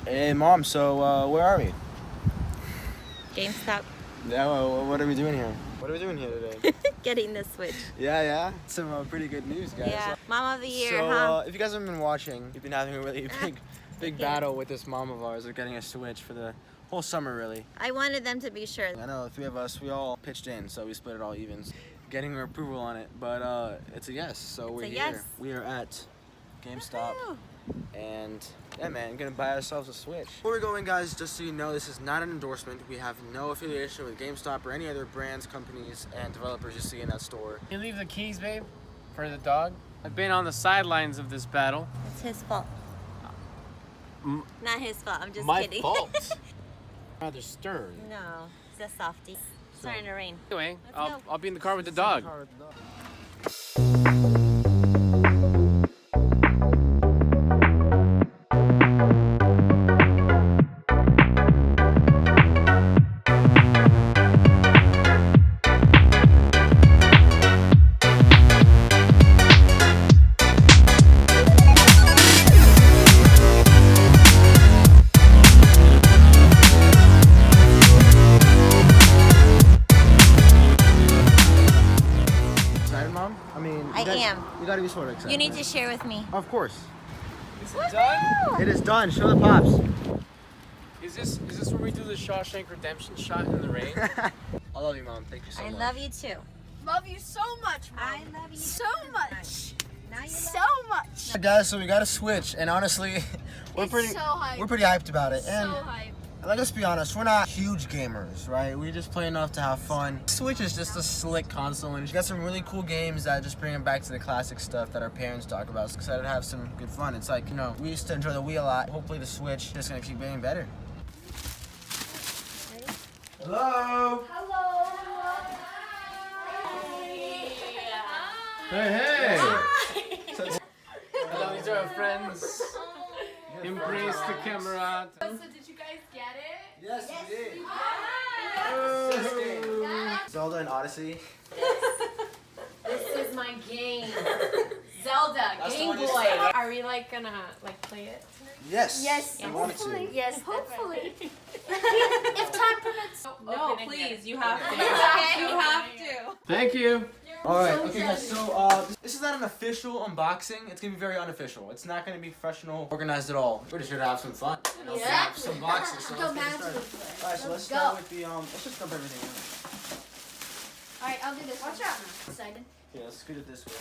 Hey, Mom, so where are we? GameStop. Yeah, well, what are we doing here? What are we doing here today? Getting the Switch. Yeah. Some pretty good news, guys. Yeah, Mom of the Year, so, huh? if you guys haven't been watching, we've been having a really big battle with this mom of ours of getting a Switch for the whole summer, really. I wanted them to be sure. I know, the three of us, we all pitched in, so we split it all evens. Getting her approval on it, but it's a yes, so we're here. Yes. We are at GameStop. And yeah, man, gonna buy ourselves a Switch. Before we go in, guys, just so you know, this is not an endorsement. We have no affiliation with GameStop or any other brands, companies, and developers you see in that store. You leave the keys, babe, for the dog. I've been on the sidelines of this battle. It's his fault. Not his fault, I'm just My kidding. fault. Rather stern. No, it's a softie. It's starting to rain. Anyway, Let's go. I'll be in the car with the dog. You gotta be sort of excited. You need to share with me. Of course. Is it done? It is done. Show the pops. Is this where we do the Shawshank Redemption shot in the rain? I love you, Mom. Thank you so much. I love you too. Love you so much, Mom. I love you so much. Now you So much. Guys, so we got a Switch, and honestly, we're It's pretty so hyped. we're pretty hyped about it. So And hyped. let's be honest, we're not huge gamers, right? We just play enough to have fun. Switch is just a slick console, and you got some really cool games that just bring them back to the classic stuff that our parents talk about. So excited to have some good fun. It's like, you know, we used to enjoy the Wii a lot. Hopefully the Switch is just gonna keep getting better. Hello. Hello. Hey! Hello, these are our friends. Embrace the camera. So did you guys get it? Yes, we did. Yeah. Zelda and Odyssey. This is my game. Zelda, That's the Game one you Boy. said. Are we like gonna like play it tonight? Yes. Yes. We wanted Hopefully. to. Yes. Hopefully. If time permits. No, please, you have to. Okay. You have to. Thank you. Alright, okay guys, so this is not an official unboxing. It's gonna be very unofficial. It's not gonna be professional, organized at all. We're just here to have some fun. And open up some boxes. So let's get started. Alright, so let's start with the let's just dump everything in. Alright, I'll do this. Watch out. Excited. Okay, let's scoot it this way.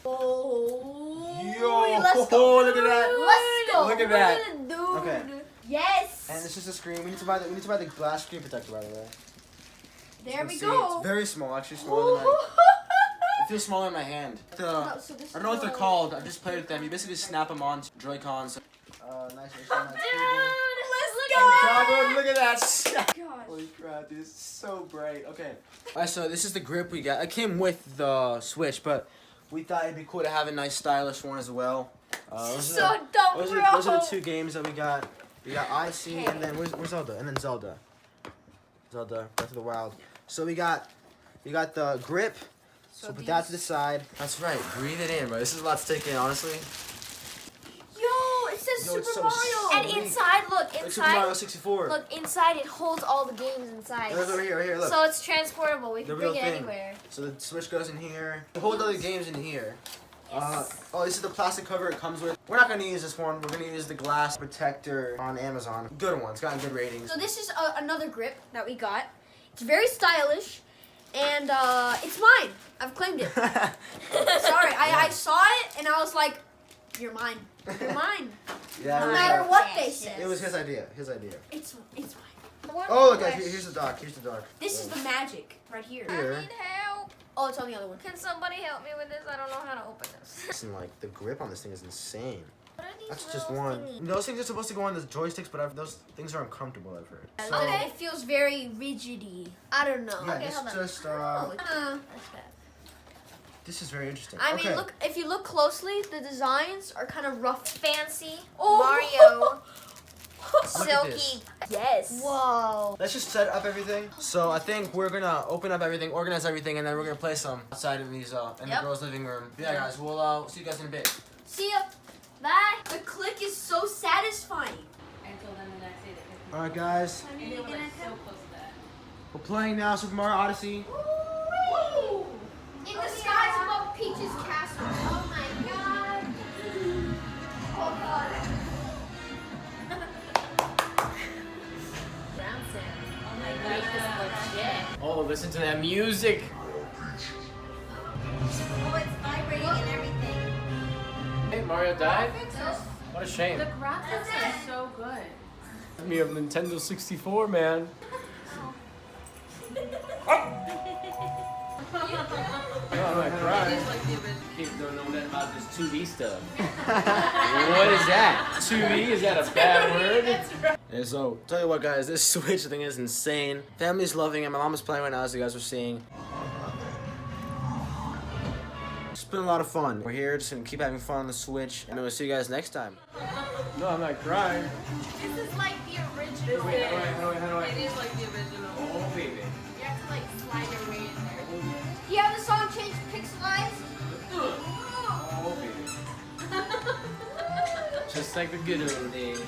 Oh. Yo, Let's go. look at that. Let's go. Look at that. Dude. Okay. Yes. And this is the screen. We need to buy the glass screen protector, by the way. There we See, go. it's very small, actually smaller than it feels smaller in my hand. No, so I this don't know what is they're the- called. I've just played with them. You basically snap them on Joy-Cons. Nice. Let's Oh, look at that. God. Holy crap, dude. It's so bright. Okay. Alright, so this is the grip we got. It came with the Switch, but we thought it'd be cool to have a nice stylish one as well. So dumb, those bro. are the two games that we got. We got Odyssey, and then where's Zelda? And then Zelda. Breath of the Wild. So we got the grip. So put that to the side. That's right. Breathe it in, bro. This is a lot to take in, honestly. Yo, it says Yo, it's Super so Mario. sweet. And inside, look, Like Super Mario inside. 64. Look, inside it holds all the games inside. Look over here, right here. Look. So it's transportable. We The can real bring it thing. anywhere. So the Switch goes in here. The whole other games in here. Oh, this is the plastic cover it comes with. We're not gonna use this one. We're gonna use the glass protector on Amazon. Good one. It's gotten good ratings. So this is another grip that we got. It's very stylish, and it's mine. I've claimed it. Sorry, I saw it and I was like, "You're mine. You're mine." Yeah. No it was, matter what they say. It was his idea. His idea. It's mine. Oh, look, guys. Here's the dock. Here's the dock. This is the magic right here. Here. help. Oh, it's on the other one. Can somebody help me with this? I don't know how to open this. Listen, like the grip on this thing is insane. What are these That's just little one. thingies? Those things are supposed to go on the joysticks, but those things are uncomfortable. I've heard. So, Okay. It feels very rigidy. I don't know. yeah, Okay, this hold on. just That's bad. this is very interesting. I okay. mean, look. If you look closely, the designs are kind of rough. Fancy Oh. Mario. Look at Silky. this. Yes. Whoa. Let's just set up everything. So I think we're gonna open up everything, organize everything, and then we're gonna play some outside of these in the Yep. girls' living room. Yeah, guys, we'll see you guys in a bit. See ya. Bye. The click is so Alright guys, we're playing now Super Mario Odyssey. Woo! In the skies above Peach's castle. Oh my god. Oh god. Oh, listen to that music. Oh, it's vibrating and everything. Hey, Mario died? No. What a shame. The graphics are so good. Me of Nintendo 64, man. Oh, I'm like crying. Kids don't know nothing about this 2D stuff. What is that? 2D? Is that a bad word? Yeah, so, tell you what guys, this Switch thing is insane. Family's loving it, my mom is playing right now as you guys are seeing. It's been a lot of fun. We're here just gonna keep having fun on the Switch, and we'll see you guys next time. No, I'm not crying. This is like the original. Wait, how do I? It is like the original. Oh, baby. You have to like slide your way in there. Do you have the song changed to Pixelized? Oh, baby. Just like the good old days.